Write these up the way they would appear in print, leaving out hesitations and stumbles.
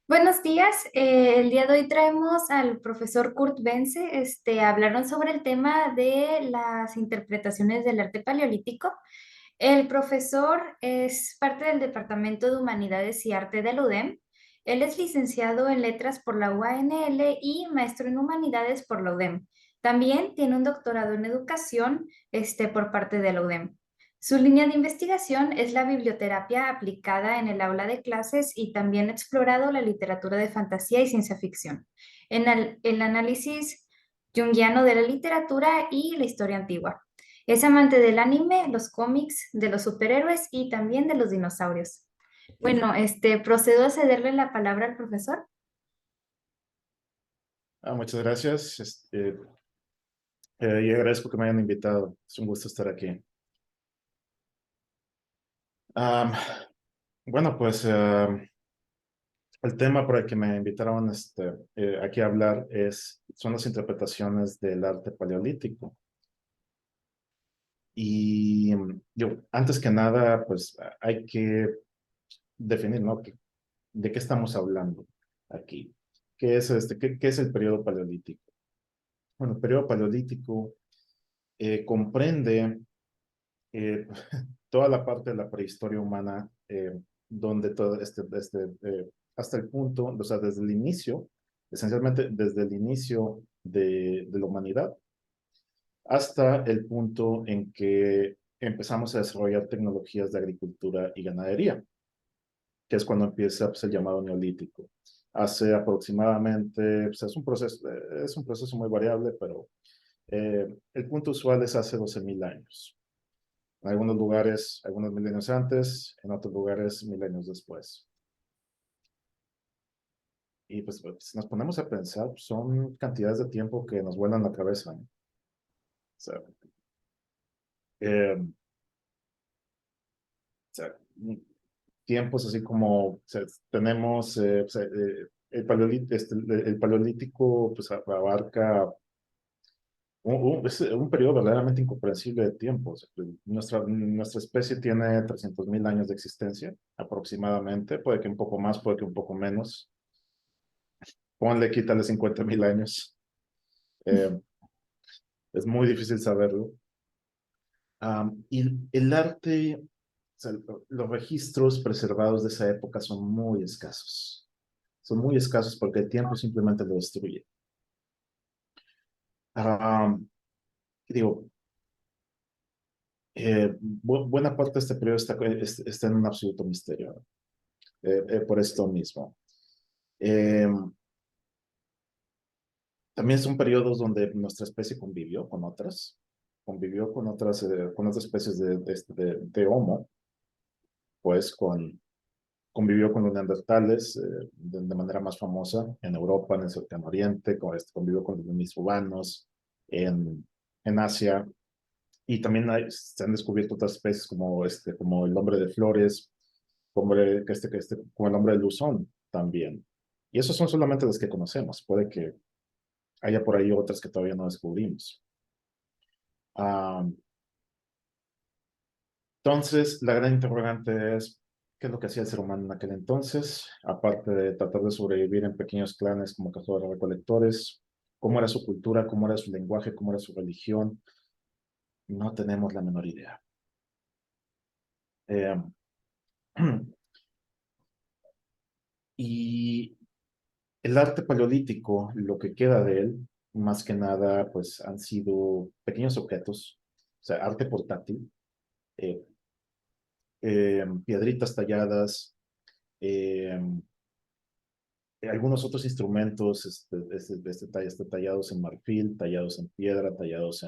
Buenos días. El día de hoy traemos al profesor Kurt Bense. Hablaron sobre el tema de las interpretaciones del arte paleolítico. El profesor es parte del Departamento de Humanidades y Arte de la UDEM. Él es licenciado en Letras por la UANL y maestro en Humanidades por la UDEM. También tiene un doctorado en Educación, por parte de la UDEM. Su línea de investigación es la biblioterapia aplicada en el aula de clases y también ha explorado la literatura de fantasía y ciencia ficción, el análisis junguiano de la literatura y la historia antigua. Es amante del anime, los cómics, de los superhéroes y también de los dinosaurios. Bueno, procedo a cederle la palabra al profesor. Muchas gracias. Y agradezco que me hayan invitado. Es un gusto estar aquí. Am, bueno, pues el tema por el que me invitaron aquí a hablar son las interpretaciones del arte paleolítico. Y antes que nada, pues hay que definir, ¿no? ¿De qué estamos hablando aquí? ¿Qué es el periodo paleolítico? Bueno, el periodo paleolítico comprende eh, toda la parte de la prehistoria humana, donde todo hasta el punto, o sea, desde el inicio, esencialmente desde el inicio de la humanidad, hasta el punto en que empezamos a desarrollar tecnologías de agricultura y ganadería, que es cuando empieza pues, el llamado neolítico. Hace aproximadamente, pues, es un proceso muy variable, pero el punto usual es hace 12.000 años. En algunos lugares, algunos milenios antes, en otros lugares, milenios después. Y pues, si nos ponemos a pensar, pues, son cantidades de tiempo que nos vuelan la cabeza, ¿no? O sea, o sea, tiempos así como, o sea, tenemos, o sea, el paleolítico pues, abarca es un periodo verdaderamente incomprensible de tiempo. O sea, nuestra especie tiene 300.000 años de existencia, aproximadamente. Puede que un poco más, puede que un poco menos. Ponle, quítale 50.000 años. Eh, es muy difícil saberlo. Y el arte, o sea, los registros preservados de esa época son muy escasos. Son muy escasos porque el tiempo simplemente lo destruye. Um, digo, buena parte de este periodo está en un absoluto misterio, por esto mismo. Eh, También son periodos donde nuestra especie convivió con otras especies de Homo, pues convivió con los neandertales de manera más famosa en Europa, en el Cercano Oriente, convivió con los denisovanos en Asia, y también se han descubierto otras especies como el hombre de flores, como el hombre de Luzón también. Y esos son solamente los que conocemos. Puede que haya por ahí otras que todavía no descubrimos. Ah, entonces, la gran interrogante es, ¿qué es lo que hacía el ser humano en aquel entonces? Aparte de tratar de sobrevivir en pequeños clanes como cazadores-recolectores, ¿cómo era su cultura, cómo era su lenguaje, cómo era su religión? No tenemos la menor idea. Eh, y el arte paleolítico, lo que queda de él, más que nada, pues han sido pequeños objetos, o sea, arte portátil, eh, piedritas talladas, eh, algunos otros instrumentos tallados en marfil, tallados en piedra, tallados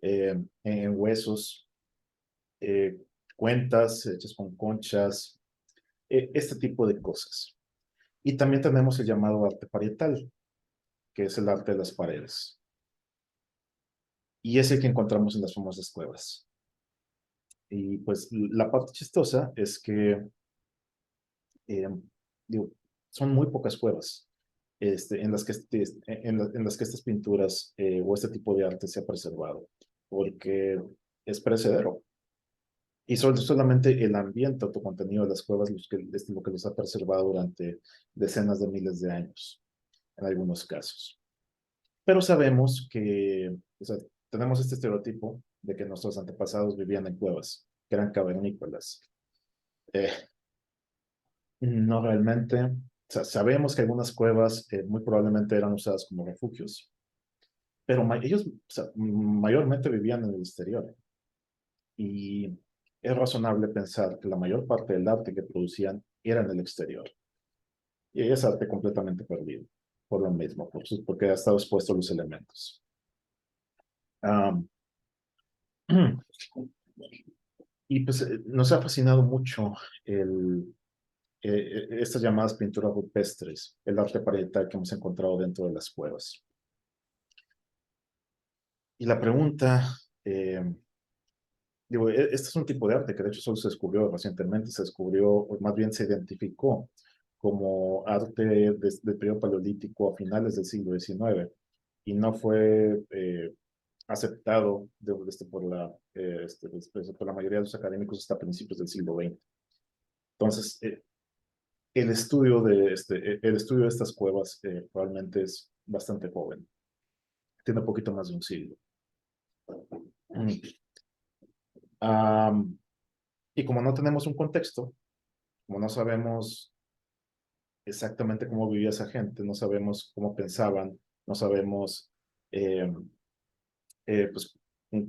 en huesos, eh, cuentas hechas con conchas, este tipo de cosas. Y también tenemos el llamado arte parietal, que es el arte de las paredes. Y es el que encontramos en las famosas cuevas. Y pues la parte chistosa es que eh, digo, son muy pocas cuevas en las que estas pinturas o este tipo de arte se ha preservado, porque es perecedero. Y solamente el ambiente autocontenido de las cuevas es lo que los ha preservado durante decenas de miles de años, en algunos casos. Pero sabemos que, o sea, tenemos este estereotipo de que nuestros antepasados vivían en cuevas, que eran cavernícolas. Eh, no realmente. O sea, sabemos que algunas cuevas muy probablemente eran usadas como refugios, pero ellos, o sea, mayormente vivían en el exterior. Y es razonable pensar que la mayor parte del arte que producían era en el exterior. Y es arte completamente perdido, por lo mismo, porque ha estado expuesto a los elementos. Um, y pues nos ha fascinado mucho estas llamadas pinturas rupestres, el arte parietal que hemos encontrado dentro de las cuevas. Y la pregunta, digo, este es un tipo de arte que de hecho solo se descubrió recientemente, se descubrió, o más bien se identificó como arte del periodo paleolítico a finales del siglo XIX y no fue aceptado por la mayoría de los académicos hasta principios del siglo XX. Entonces, el estudio de estas cuevas probablemente es bastante joven, tiene un poquito más de un siglo. Mm. Um, y como no tenemos un contexto, como no sabemos exactamente cómo vivía esa gente, no sabemos cómo pensaban, no sabemos eh, pues,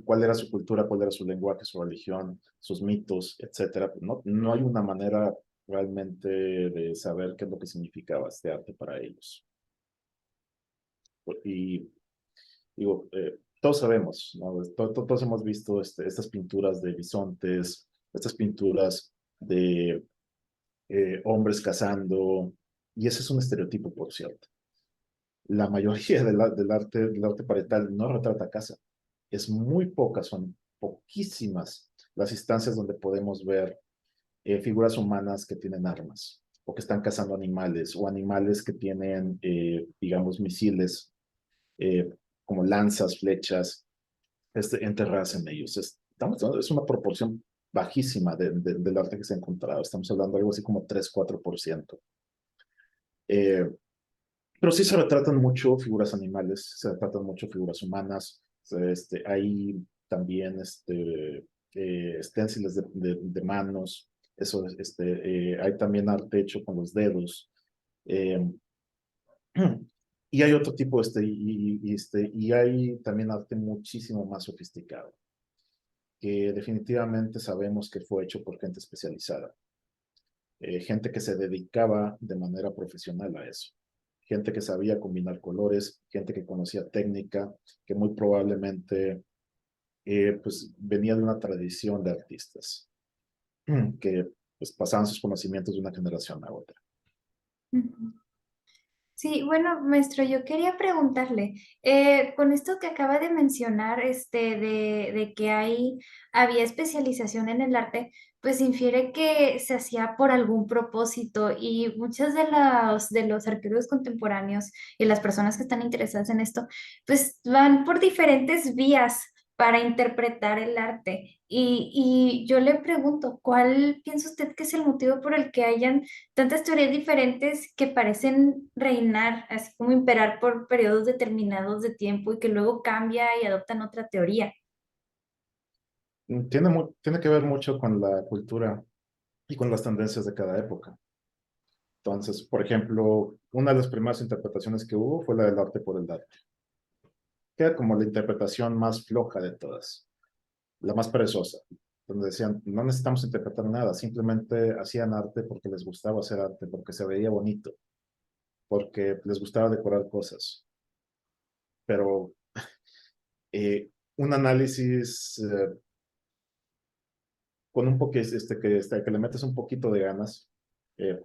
cuál era su cultura, cuál era su lenguaje, su religión, sus mitos, etcétera. No hay una manera realmente de saber qué es lo que significaba este arte para ellos. Y digo, todos sabemos, ¿no? Todos hemos visto estas pinturas de bisontes, estas pinturas de hombres cazando, y ese es un estereotipo, por cierto. La mayoría del arte parietal no retrata caza. Es muy pocas, son poquísimas las instancias donde podemos ver figuras humanas que tienen armas o que están cazando animales o animales que tienen, digamos, misiles eh, como lanzas, flechas, enterradas en ellos. Es una proporción bajísima del arte que se ha encontrado. Estamos hablando de algo así como 3-4%. Eh, pero sí se retratan mucho figuras animales, se retratan mucho figuras humanas. Hay también esténciles de manos. Hay también arte hecho con los dedos. Eh, y hay otro tipo, y hay también arte muchísimo más sofisticado, que definitivamente sabemos que fue hecho por gente especializada, gente que se dedicaba de manera profesional a eso, gente que sabía combinar colores, gente que conocía técnica, que muy probablemente pues venía de una tradición de artistas, que pues pasaban sus conocimientos de una generación a otra. Ujú. Sí, bueno, maestro, yo quería preguntarle, con esto que acaba de mencionar, de que había especialización en el arte, pues infiere que se hacía por algún propósito y muchos de los arqueólogos contemporáneos y las personas que están interesadas en esto, pues van por diferentes vías para interpretar el arte. Y yo le pregunto, ¿cuál piensa usted que es el motivo por el que hayan tantas teorías diferentes que parecen reinar, así como imperar por periodos determinados de tiempo y que luego cambia y adoptan otra teoría? Tiene que ver mucho con la cultura y con las tendencias de cada época. Entonces, por ejemplo, una de las primeras interpretaciones que hubo fue la del arte por el arte, que era como la interpretación más floja de todas, la más perezosa, donde decían, no necesitamos interpretar nada, simplemente hacían arte porque les gustaba hacer arte, porque se veía bonito, porque les gustaba decorar cosas. Pero un análisis con un poco, que le metes un poquito de ganas, eh,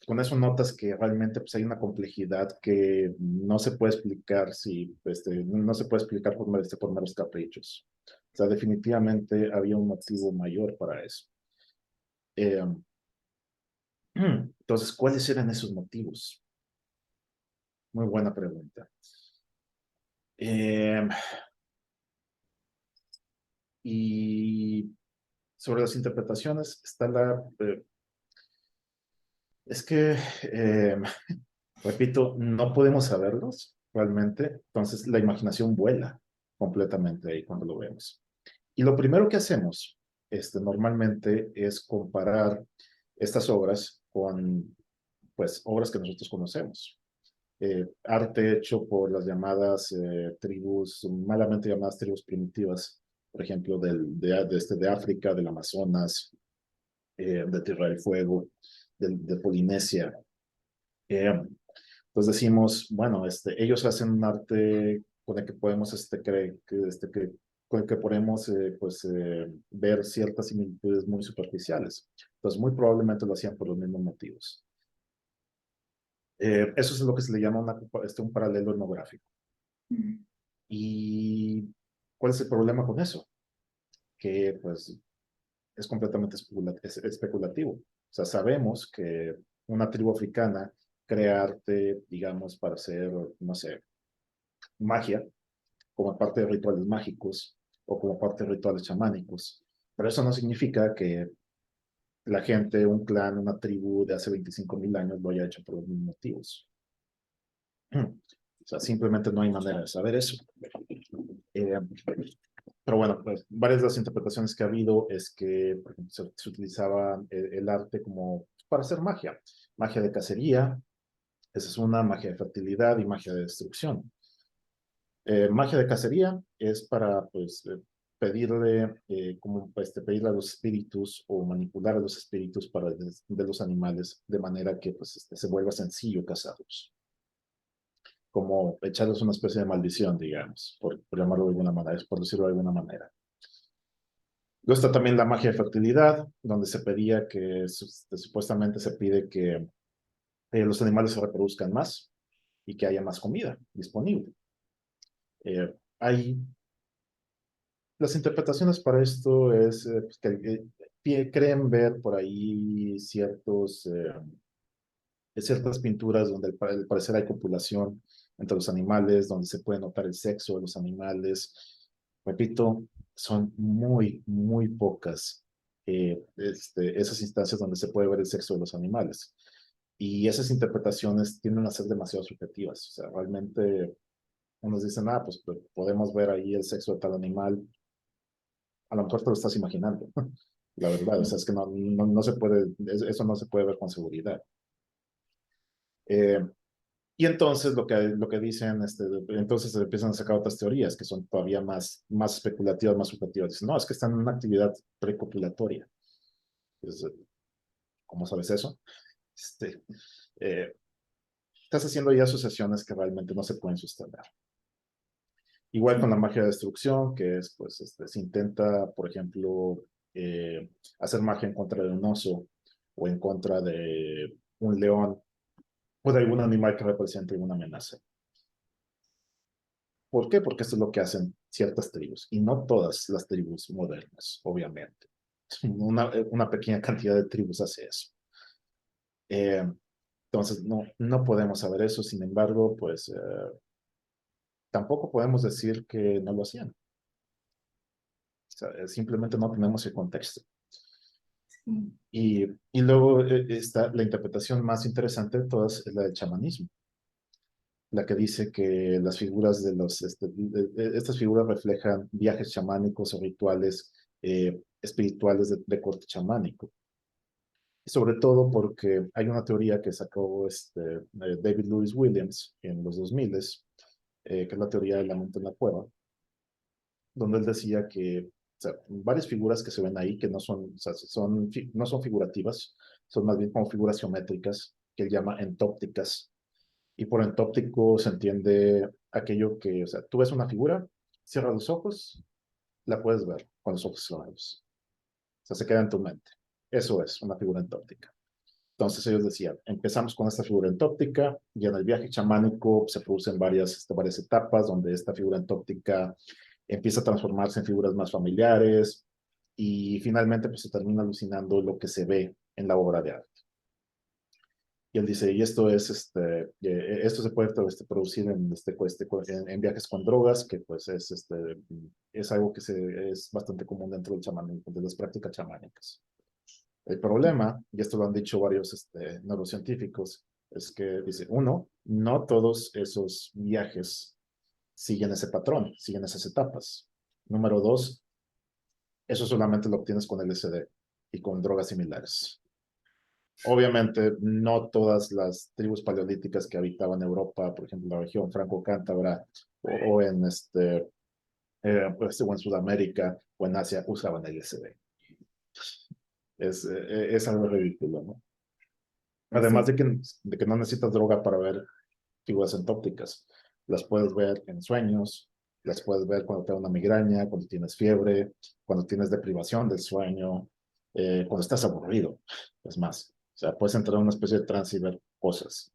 con eso notas que realmente pues, hay una complejidad que no se puede explicar no se puede explicar por meros caprichos. O sea, definitivamente había un motivo mayor para eso. Eh, entonces, ¿cuáles eran esos motivos? Muy buena pregunta. Eh, y Sobre las interpretaciones está es que, repito, no podemos saberlos realmente, entonces la imaginación vuela completamente ahí cuando lo vemos. Y lo primero que hacemos normalmente es comparar estas obras con pues, obras que nosotros conocemos. Arte hecho por las llamadas tribus, malamente llamadas tribus primitivas, por ejemplo, de África, del Amazonas, de Tierra del Fuego, de Polinesia. Pues decimos, bueno, ellos hacen un arte con el que podemos, con el que podemos pues, ver ciertas similitudes muy superficiales. Entonces, muy probablemente lo hacían por los mismos motivos. Eso es lo que se le llama un paralelo etnográfico. Ujú. ¿Y cuál es el problema con eso? Que pues es completamente especulativo. O sea, sabemos que una tribu africana crea arte, digamos, para hacer, no sé, magia, como parte de rituales mágicos o como parte de rituales chamánicos. Pero eso no significa que la gente, un clan, una tribu de hace 25.000 años lo haya hecho por los mismos motivos. O sea, simplemente no hay manera de saber eso. Eh, pero bueno, pues varias de las interpretaciones que ha habido es que, por ejemplo, se utilizaba el arte como para hacer magia. Magia de cacería, esa es una, magia de fertilidad y magia de destrucción. Magia de cacería es para, pues, pedirle a los espíritus o manipular a los espíritus de los animales de manera que, pues, se vuelva sencillo cazarlos. Como echarles una especie de maldición, digamos, por llamarlo de alguna manera, por decirlo de alguna manera. Luego está también la magia de fertilidad, donde se pedía que, supuestamente se pide que los animales se reproduzcan más y que haya más comida disponible. Hay las interpretaciones para esto es pues, que creen ver por ahí ciertas pinturas donde al parecer hay copulación entre los animales, donde se puede notar el sexo de los animales. Repito, son muy, muy pocas esas instancias donde se puede ver el sexo de los animales. Y esas interpretaciones tienden a ser demasiado subjetivas. O sea, realmente unos dicen, pues podemos ver ahí el sexo de tal animal. A lo mejor te lo estás imaginando, la verdad. O sea, es que no se puede, eso no se puede ver con seguridad. Eh, Y entonces lo que dicen, entonces se empiezan a sacar otras teorías que son todavía más especulativas, más subjetivas. Dicen, no, es que están en una actividad precopulatoria. Entonces, ¿cómo sabes eso? Este, eh, Estás haciendo ya asociaciones que realmente no se pueden sostener. Igual con la magia de destrucción, que es, pues, se intenta, por ejemplo, hacer magia en contra de un oso o en contra de un león o de algún animal que represente una amenaza. ¿Por qué? Porque esto es lo que hacen ciertas tribus y no todas las tribus modernas, obviamente. Una pequeña cantidad de tribus hace eso. Eh, entonces, no podemos saber eso. Sin embargo, pues tampoco podemos decir que no lo hacían. O sea, simplemente no tenemos el contexto. Sí. Y luego está la interpretación más interesante de todas, es la del chamanismo, la que dice que las figuras estas figuras reflejan viajes chamánicos o rituales espirituales de corte chamánico. Y sobre todo porque hay una teoría que sacó David Lewis Williams en los 2000, que es la teoría de la mente en la cueva, donde él decía que, o sea, varias figuras que se ven ahí que no son, o sea, no son figurativas, son más bien como figuras geométricas que él llama entópticas. Y por entóptico se entiende aquello que, o sea, tú ves una figura, cierras los ojos, la puedes ver con los ojos cerrados. O sea, se queda en tu mente. Eso es una figura entóptica. Entonces ellos decían, empezamos con esta figura entóptica y en el viaje chamánico se producen varias etapas donde esta figura entóptica empieza a transformarse en figuras más familiares y finalmente pues se termina alucinando lo que se ve en la obra de arte. Y él dice, y esto es, esto se puede producir en, en viajes con drogas, que pues es algo que es bastante común dentro del chamanismo, de las prácticas chamánicas. El problema, y esto lo han dicho varios neurocientíficos, es que dice, uno, no todos esos viajes siguen ese patrón, siguen esas etapas. Número dos, eso solamente lo obtienes con LSD y con drogas similares. Obviamente, no todas las tribus paleolíticas que habitaban Europa, por ejemplo, la región franco-cántabra o en, o en Sudamérica o en Asia, usaban LSD. Es algo ridículo, ¿no? Además Así. de que no necesitas droga para ver figuras entópticas. Las puedes ver en sueños, las puedes ver cuando te da una migraña, cuando tienes fiebre, cuando tienes deprivación del sueño, cuando estás aburrido. Es más, o sea, puedes entrar en una especie de trance y ver cosas.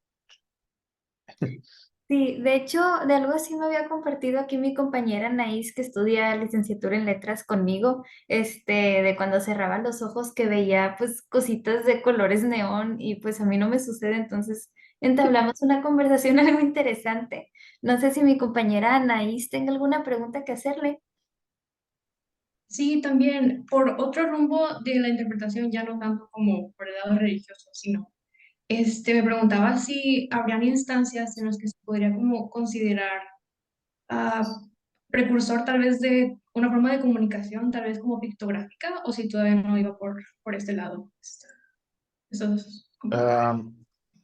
Sí, de hecho, de algo así me había compartido aquí mi compañera Anaís, que estudia licenciatura en letras conmigo, de cuando cerraba los ojos que veía pues cositas de colores neón y pues a mí no me sucede, entonces entablamos una conversación algo interesante. No sé si mi compañera Anaís tenga alguna pregunta que hacerle. Sí, también por otro rumbo de la interpretación, ya no tanto como por el lado religioso, sino, me preguntaba si habrían instancias en las que se podría como considerar ah, precursor tal vez de una forma de comunicación, tal vez como pictográfica, o si todavía no iba por este lado. Esos, Ah,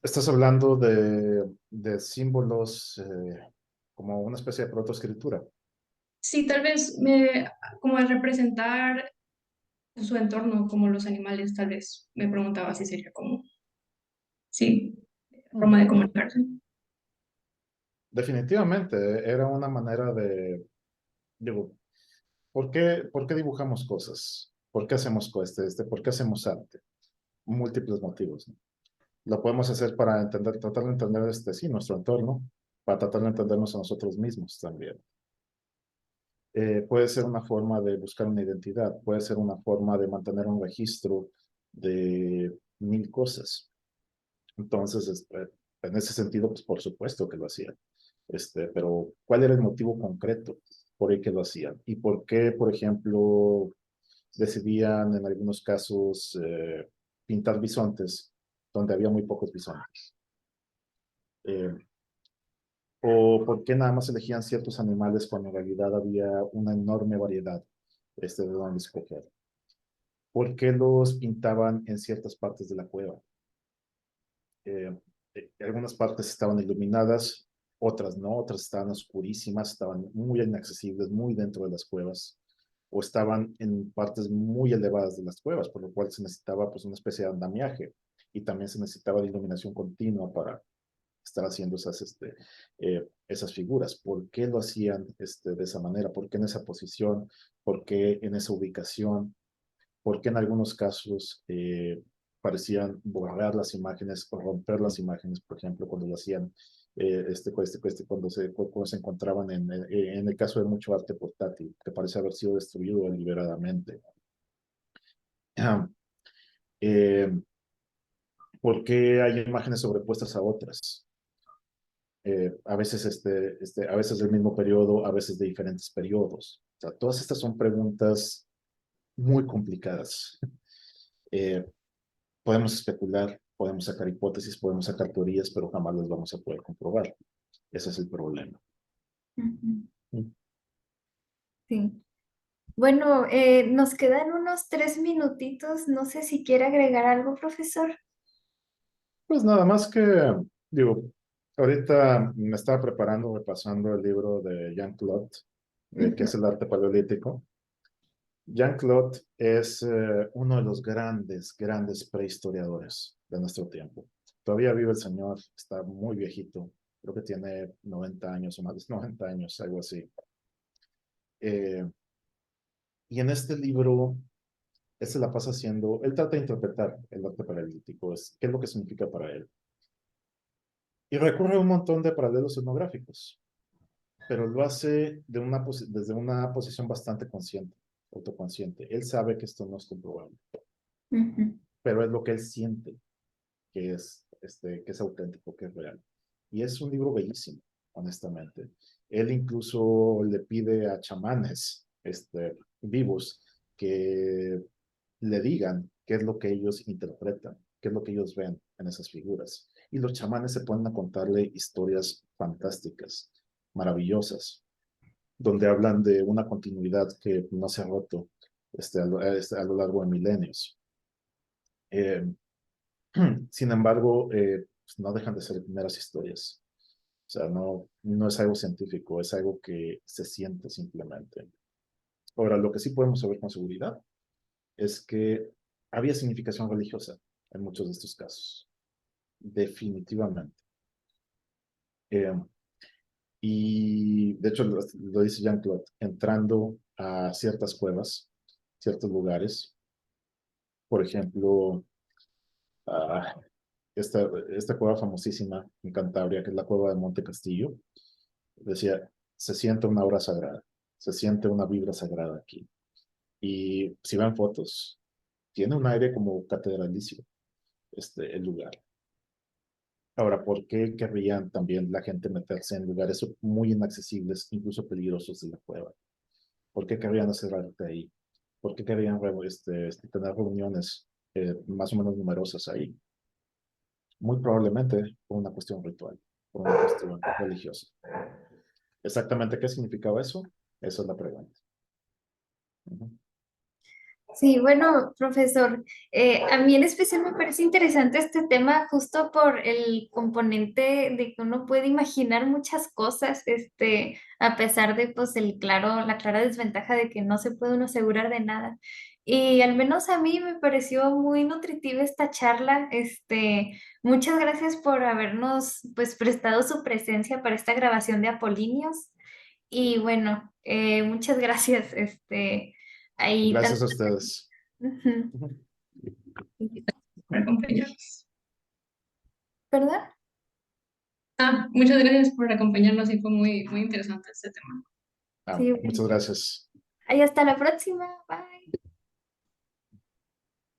estás hablando de símbolos como una especie de protoescritura. sí, tal vez como al representar su entorno, como los animales, tal vez me preguntaba si sería como, sí, forma Hmm. de comunicarse. Definitivamente, era una manera de, digo, por qué dibujamos cosas? ¿Por qué hacemos por qué hacemos arte? Múltiples motivos, ¿no? Lo podemos hacer para entender, tratar de entender sí, nuestro entorno, para tratar de entendernos a nosotros mismos también. Puede ser una forma de buscar una identidad, puede ser una forma de mantener un registro de mil cosas. Entonces, en ese sentido, pues por supuesto que lo hacían. Pero, ¿cuál era el motivo concreto por el que lo hacían? ¿Y por qué, por ejemplo, decidían en algunos casos pintar bisontes donde había muy pocos bisontes? Eh, ¿O por qué nada más elegían ciertos animales cuando en realidad había una enorme variedad de donde escoger? ¿Por qué los pintaban en ciertas partes de la cueva? Eh, Algunas partes estaban iluminadas, otras no, otras estaban oscurísimas, estaban muy inaccesibles, muy dentro de las cuevas, o estaban en partes muy elevadas de las cuevas, por lo cual se necesitaba pues una especie de andamiaje y también se necesitaba de iluminación continua para estar haciendo esas figuras. ¿Por qué lo hacían de esa manera? ¿Por qué en esa posición? ¿Por qué en esa ubicación? Porque en algunos casos parecían borrar las imágenes o romper las imágenes, por ejemplo, cuando lo hacían, cuando se encontraban en el caso de mucho arte portátil, que parece haber sido destruido deliberadamente. Eh, ¿Por qué hay imágenes sobrepuestas a otras? A veces a veces del mismo periodo, a veces de diferentes periodos. O sea, todas estas son preguntas muy complicadas. Eh, Podemos especular, podemos sacar hipótesis, podemos sacar teorías, pero jamás las vamos a poder comprobar. Ese es el problema. Ujú. Mm. Sí. Bueno, nos quedan unos 3 minutitos. No sé si quiere agregar algo, profesor. Pues nada más que, digo, ahorita me estaba preparando, repasando el libro de Jean-Claude, que Ujú, es el arte paleolítico. Jean-Claude es uno de los grandes, grandes prehistoriadores de nuestro tiempo. Todavía vive el señor, está muy viejito, creo que tiene 90 años o más de 90 años, algo así. Eh, y en este libro, él se la pasa haciendo, él trata de interpretar el arte paralítico, qué es lo que significa para él. Y recurre a un montón de paralelos etnográficos, pero lo hace desde una posición bastante consciente, autoconsciente. Él sabe que esto no es comprobable, ujú. pero es lo que él siente que es que es auténtico, que es real. Y es un libro bellísimo, honestamente. Él incluso le pide a chamanes vivos que le digan qué es lo que ellos interpretan, qué es lo que ellos ven en esas figuras. Y los chamanes se ponen a contarle historias fantásticas, maravillosas, donde hablan de una continuidad que no se ha roto a lo largo de milenios. Eh, Sin embargo, pues no dejan de ser meras historias. O sea, no es algo científico, es algo que se siente simplemente. Ahora, lo que sí podemos saber con seguridad es que había significación religiosa en muchos de estos casos, definitivamente. Eh, y de hecho, lo dice Jean-Claude, entrando a ciertas cuevas, ciertos lugares, por ejemplo, a esta cueva famosísima en Cantabria, que es la cueva de Monte Castillo, decía, se siente una aura sagrada, se siente una vibra sagrada aquí. Y si ven fotos, tiene un aire como catedralicio el lugar. Ahora, ¿por qué querrían también la gente meterse en lugares muy inaccesibles, incluso peligrosos de la cueva? ¿Por qué querrían hacer arte ahí? ¿Por qué querrían tener reuniones más o menos numerosas ahí? Muy probablemente por una cuestión ritual, por una cuestión religiosa. ¿Exactamente qué significaba eso? Esa es la pregunta. Ujú. Sí, bueno, profesor, a mí en especial me parece interesante este tema justo por el componente de que uno puede imaginar muchas cosas, a pesar de pues la clara desventaja de que no se puede uno asegurar de nada. Y al menos a mí me pareció muy nutritiva esta charla. Muchas gracias por habernos pues prestado su presencia para esta grabación de Apolíneos. Y bueno, muchas gracias, ahí tal. Gracias a ustedes. Ujú. Ujú. Por acompañarnos. ¿Verdad? Muchas gracias por acompañarnos y fue muy, muy interesante este tema. Sí, Muchas bueno. gracias. Ahí hasta la próxima. Bye.